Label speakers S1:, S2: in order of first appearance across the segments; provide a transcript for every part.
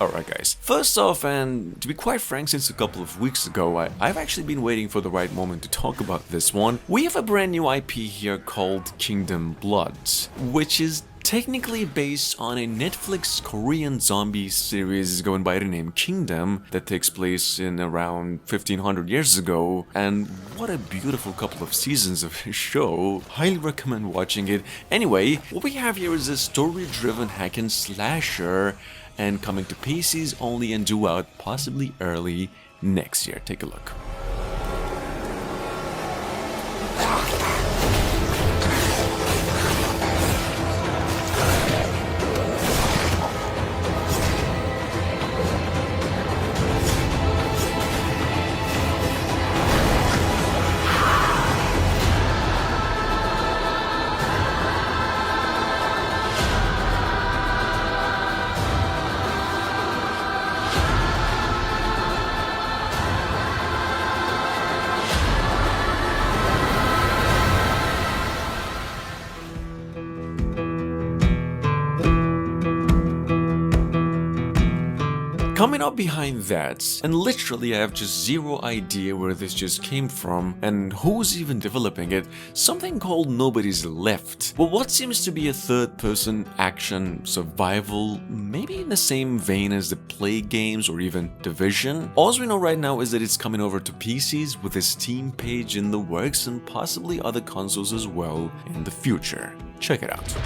S1: Alright guys, first off, and to be quite frank, since a couple of weeks ago, I've actually been waiting for the right moment to talk about this one. We have a brand new IP here called Kingdom Blood, which is technically based on a Netflix Korean zombie series going by the name Kingdom that takes place in around 1500 years ago, and what a beautiful couple of seasons of his show. Highly recommend watching it. Anyway, what we have here is a story-driven hack and slasher, and coming to PCs only and due out possibly early next year. Take a look. Coming up behind that, and literally I have just zero idea where this just came from and who's even developing it, something called Nobody's Left. Well, what seems to be a third-person action survival, maybe in the same vein as the Plague games or even Division. All we know right now is that it's coming over to PCs with a Steam page in the works and possibly other consoles as well in the future. Check it out.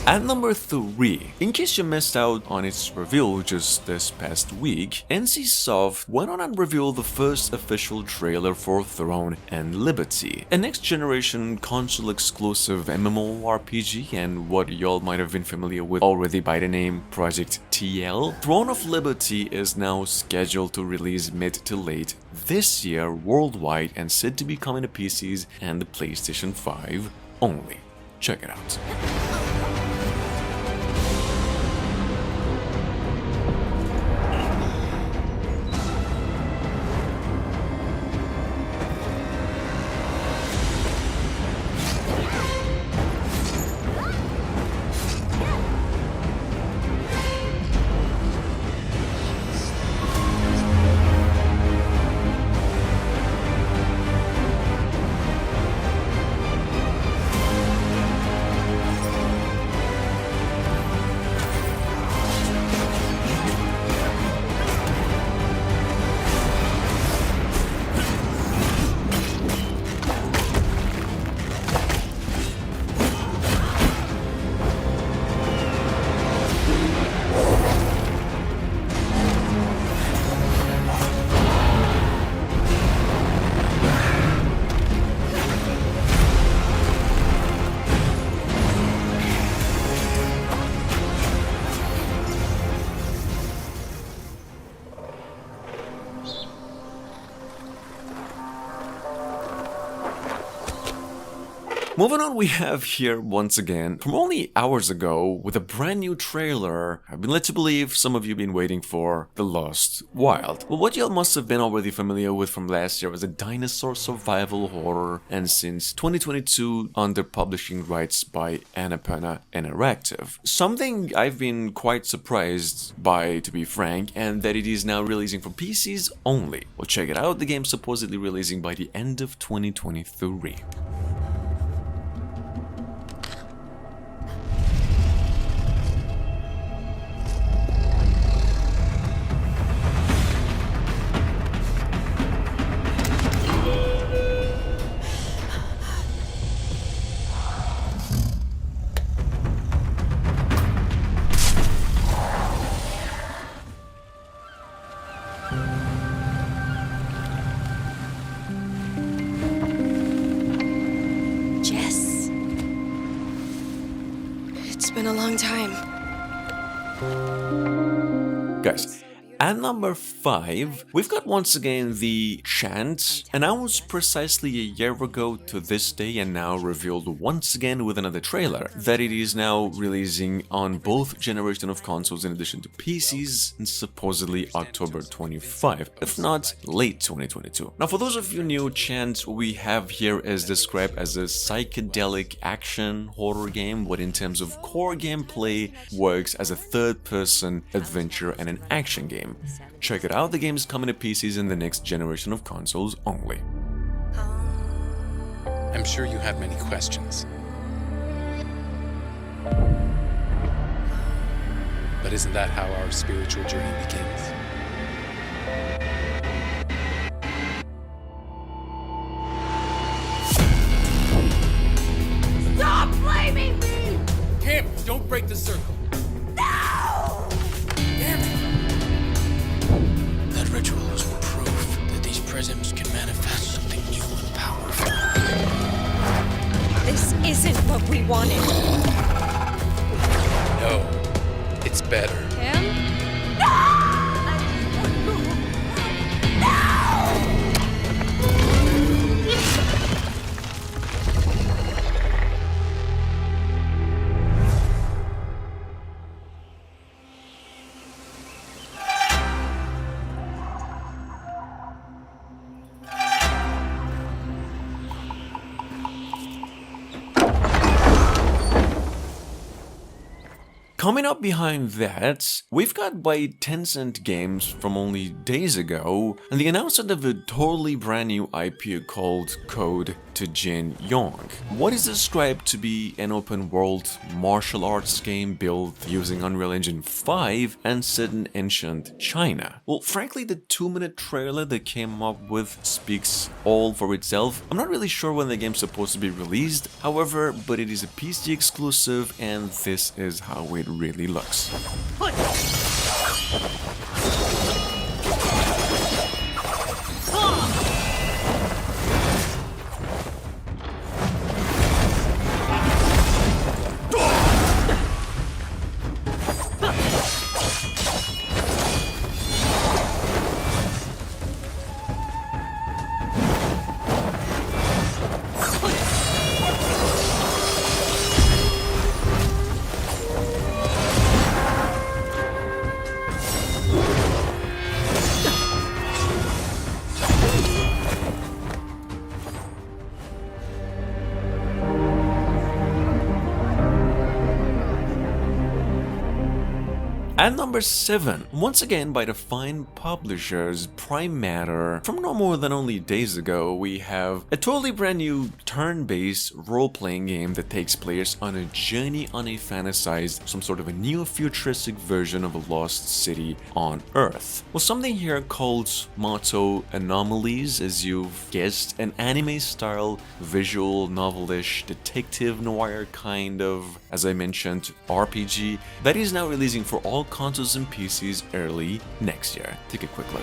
S1: At number 3, in case you missed out on its reveal just this past week, NCSoft went on and revealed the first official trailer for Throne and Liberty, a next-generation console-exclusive MMORPG and what y'all might have been familiar with already by the name Project TL. Throne of Liberty is now scheduled to release mid to late this year worldwide and said to be coming to PCs and the PlayStation 5 only. Check it out. Moving on, we have here once again, from only hours ago, with a brand new trailer I've been led to believe some of you have been waiting for, The Lost Wild. Well, what y'all must have been already familiar with from last year was a dinosaur survival horror, and since 2022 under publishing rights by Annapurna Interactive. Something I've been quite surprised by, to be frank, and that it is now releasing for PCs only. Well, check it out, the game's supposedly releasing by the end of 2023.
S2: been a long time.
S1: Guys, at number 5, we've got once again the Chant, announced precisely a year ago to this day and now revealed once again with another trailer that it is now releasing on both generations of consoles in addition to PCs in supposedly October 25, if not late 2022. Now for those of you new, Chant we have here is described as a psychedelic action horror game, what in terms of core gameplay works as a third-person adventure and an action game. Check it out, the game is coming to PCs in the next generation of consoles only.
S3: I'm sure you have many questions. But isn't that how our spiritual journey begins?
S4: Stop blaming me!
S3: Him! Don't break the circle!
S4: No!
S3: Damn it!
S5: That ritual is proof that these prisms can manifest something new and powerful.
S2: This isn't what we wanted.
S3: No, it's better.
S2: Him?
S1: Coming up behind that, we've got by Tencent Games from only days ago, and the announcement of a totally brand new IP called Code to Jin Yong. What is described to be an open-world martial arts game built using Unreal Engine 5 and set in ancient China. Well, frankly, the 2-minute trailer they came up with speaks all for itself. I'm not really sure when the game's supposed to be released, however, but it is a PC exclusive, and this is how it really looks. At number 7, once again by the fine publishers Prime Matter, from no more than only days ago, we have a totally brand new turn-based role-playing game that takes players on a journey on a fantasized, some sort of a neo-futuristic version of a lost city on Earth. Well, something here called Mato Anomalies, as you've guessed, an anime-style visual novelish detective noir kind of, as I mentioned, RPG that is now releasing for all consoles and PCs early next year. Take a quick look.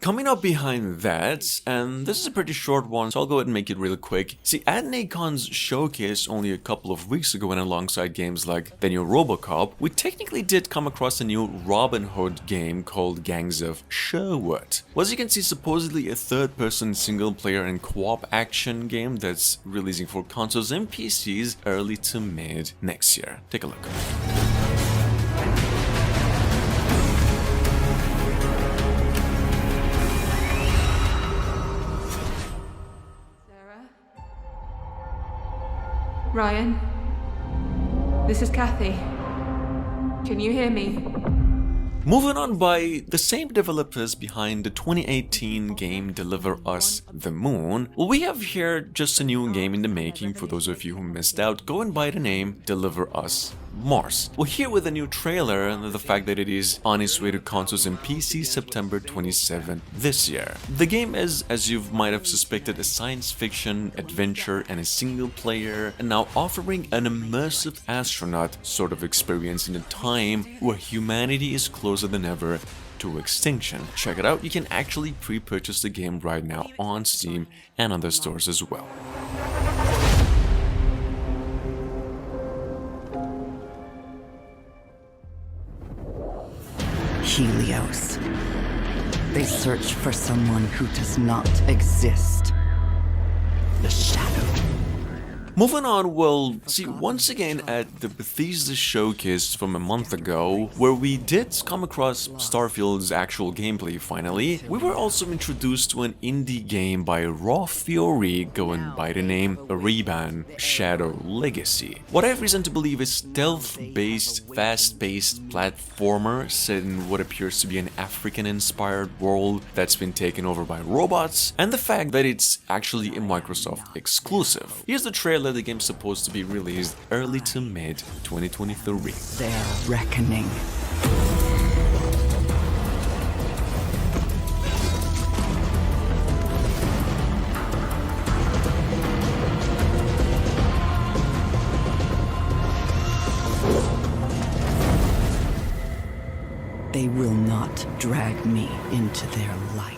S1: Coming up behind that, and this is a pretty short one, so I'll go ahead and make it really quick. See, at NACON's showcase only a couple of weeks ago, and alongside games like the new RoboCop, we technically did come across a new Robin Hood game called Gangs of Sherwood. Well, as you can see, supposedly a third-person single-player and co-op action game that's releasing for consoles and PCs early to mid next year. Take a look.
S6: Ryan, this is Kathy. Can you hear me?
S1: Moving on, by the same developers behind the 2018 game Deliver Us the Moon, well, we have here just a new game in the making for those of you who missed out, going by the name Deliver Us Mars. Well, here with the new trailer and the fact that it is on its way to consoles and PC September 27 this year. The game is, as you might have suspected, a science fiction adventure and a single player, and now offering an immersive astronaut sort of experience in a time where humanity is closer than ever to extinction. Check it out, you can actually pre-purchase the game right now on Steam and other stores as well.
S7: Helios. They search for someone who does not exist. The Shadow.
S1: Moving on, we'll see once again at the Bethesda showcase from a month ago, where we did come across Starfield's actual gameplay finally. We were also introduced to an indie game by Raw Fury going by the name Ereban Shadow Legacy. What I have reason to believe is stealth-based, fast-paced platformer set in what appears to be an African-inspired world that's been taken over by robots, and the fact that it's actually a Microsoft exclusive. Here's the trailer. The game's supposed to be released early to mid 2023.
S7: Their reckoning. They will not drag me into their light.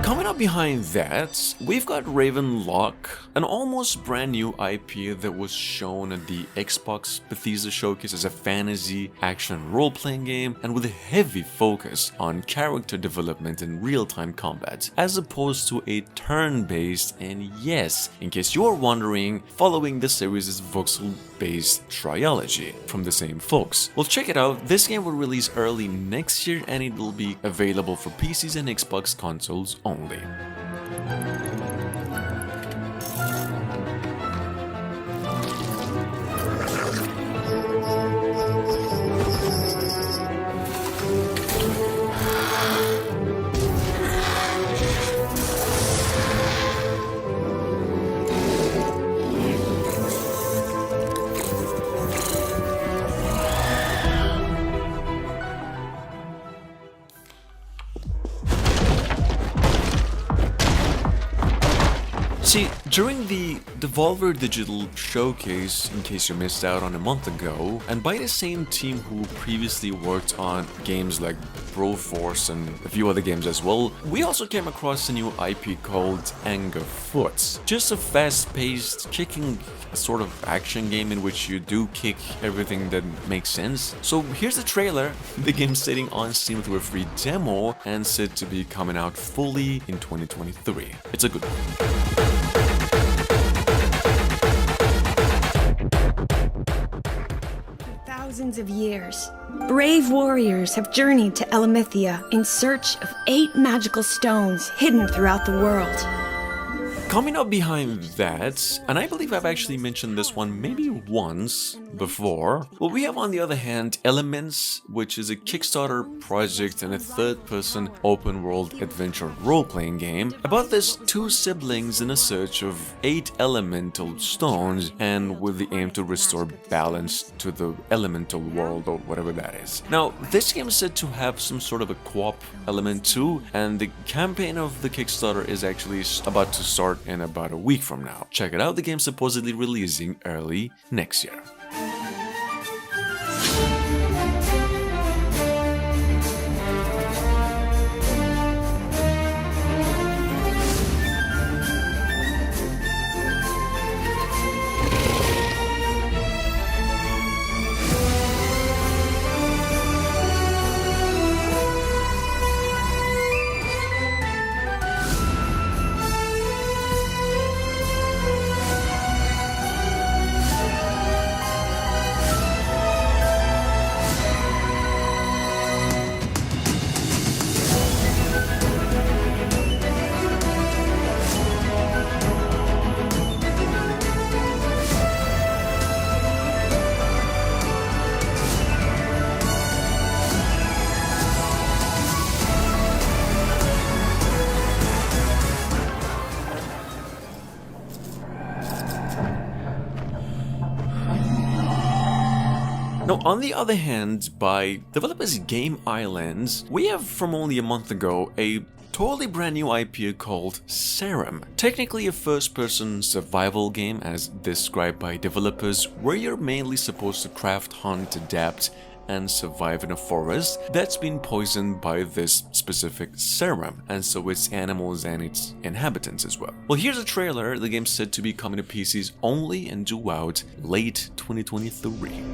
S1: Coming up behind that, we've got Ravenlok, an almost brand new IP that was shown at the Xbox Bethesda showcase as a fantasy action role-playing game, and with a heavy focus on character development and real-time combat, as opposed to a turn-based, and yes, in case you're wondering, following the series' voxel-based trilogy from the same folks. Well, check it out, this game will release early next year and it will be available for PCs and Xbox consoles only. See, during the Devolver Digital Showcase, in case you missed out on a month ago, and by the same team who previously worked on games like Broforce and a few other games as well, we also came across a new IP called Anger Foot. Just a fast-paced, kicking sort of action game in which you do kick everything that makes sense. So here's the trailer, the game sitting on Steam through a free demo and said to be coming out fully in 2023. It's a good one.
S8: Thousands of years, brave warriors have journeyed to Elamithia in search of 8 magical stones hidden throughout the world.
S1: Coming up behind that, and I believe I've actually mentioned this one maybe once before, well, we have on the other hand Elements, which is a Kickstarter project and a third-person open-world adventure role-playing game about these 2 siblings in a search of 8 elemental stones, and with the aim to restore balance to the elemental world or whatever that is. Now, this game is said to have some sort of a co-op element too, and the campaign of the Kickstarter is actually about to start in about a week from now. Check it out, the game's supposedly releasing early next year. Now, on the other hand, by developers Game Islands, we have from only a month ago a totally brand new IP called Serum. Technically a first-person survival game as described by developers, where you're mainly supposed to craft, hunt, adapt, and survive in a forest that's been poisoned by this specific serum, and so its animals and its inhabitants as well. Well, here's a trailer. The game's said to be coming to PCs only and due out late 2023.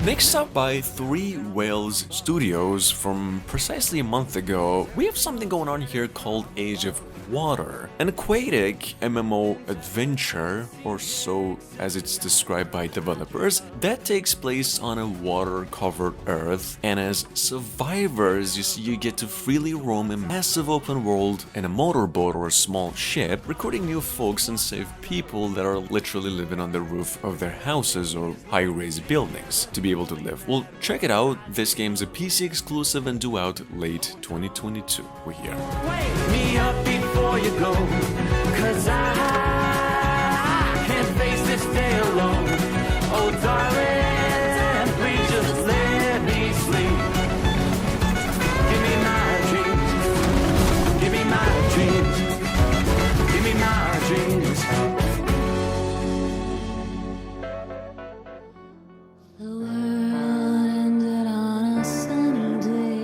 S1: Next up, by Three Whales Studios, from precisely a month ago, we have something going on here called Age of Water, an aquatic MMO adventure, or so as it's described by developers, that takes place on a water-covered Earth, and as survivors, you get to freely roam a massive open world in a motorboat or a small ship, recruiting new folks and save people that are literally living on the roof of their houses or high-rise buildings to be able to live. Well, check it out. This game's a PC exclusive and due out late 2022. We're here.
S9: Wake me up before you go, 'cause I can't face this day alone. Oh darling, please just let me sleep. Give me my dreams, give me my dreams, give me my dreams.
S10: The world ended on a sunny day,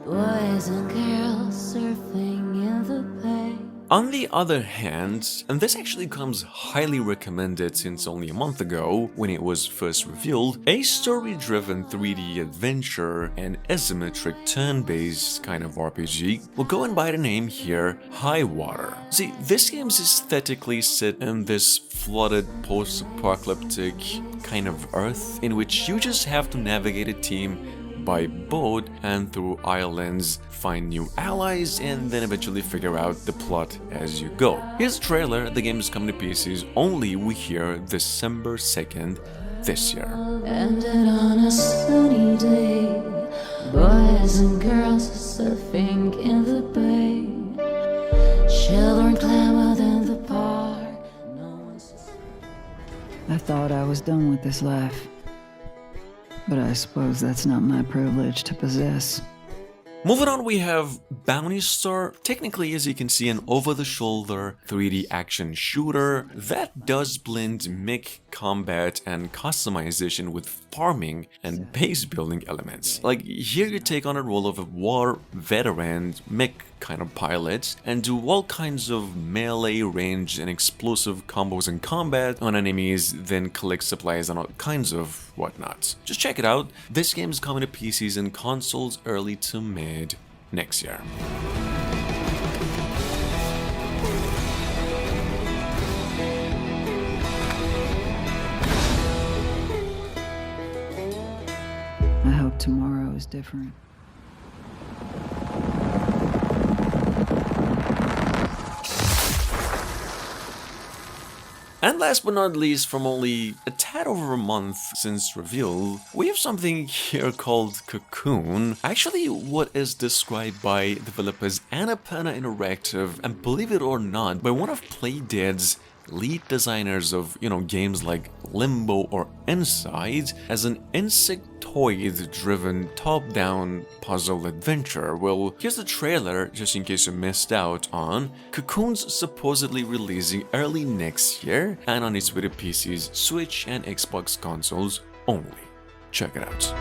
S10: boys and girls surfing in the bay.
S1: On the other hand, and this actually comes highly recommended since only a month ago when it was first revealed, a story-driven 3D adventure and asymmetric turn-based kind of RPG will go and by the name here, Highwater. See, this game's aesthetically set in this flooded post-apocalyptic kind of Earth in which you just have to navigate a team by boat and through islands, find new allies, and then eventually figure out the plot as you go. Here's a trailer. The game is coming to PCs only, we hear, December 2nd this year.
S10: Ended on a sunny day, boys and girls surfing in the bay. Children clamored in the park.
S7: I thought I was done with this life. But I suppose that's not my privilege to possess.
S1: Moving on, we have Bounty Star. Technically, as you can see, an over-the-shoulder 3D action shooter that does blend mech combat and customization with farming and base building elements. Like, here you take on a role of a war veteran mech kind of pilot and do all kinds of melee, range, and explosive combos in combat on enemies, then collect supplies and all kinds of whatnot. Just check it out. This game is coming to PCs and consoles early to mid next year.
S7: I hope tomorrow is different.
S1: And last but not least, from only a tad over a month since reveal, we have something here called Cocoon. Actually, what is described by developers Annapurna Interactive, and believe it or not, by one of Playdead's lead designers of, games like Limbo or Inside, as an insectoid-driven top-down puzzle adventure. Well, here's the trailer, just in case you missed out on. Cocoon's supposedly releasing early next year, and on its way to PCs, Switch, and Xbox consoles only. Check it out.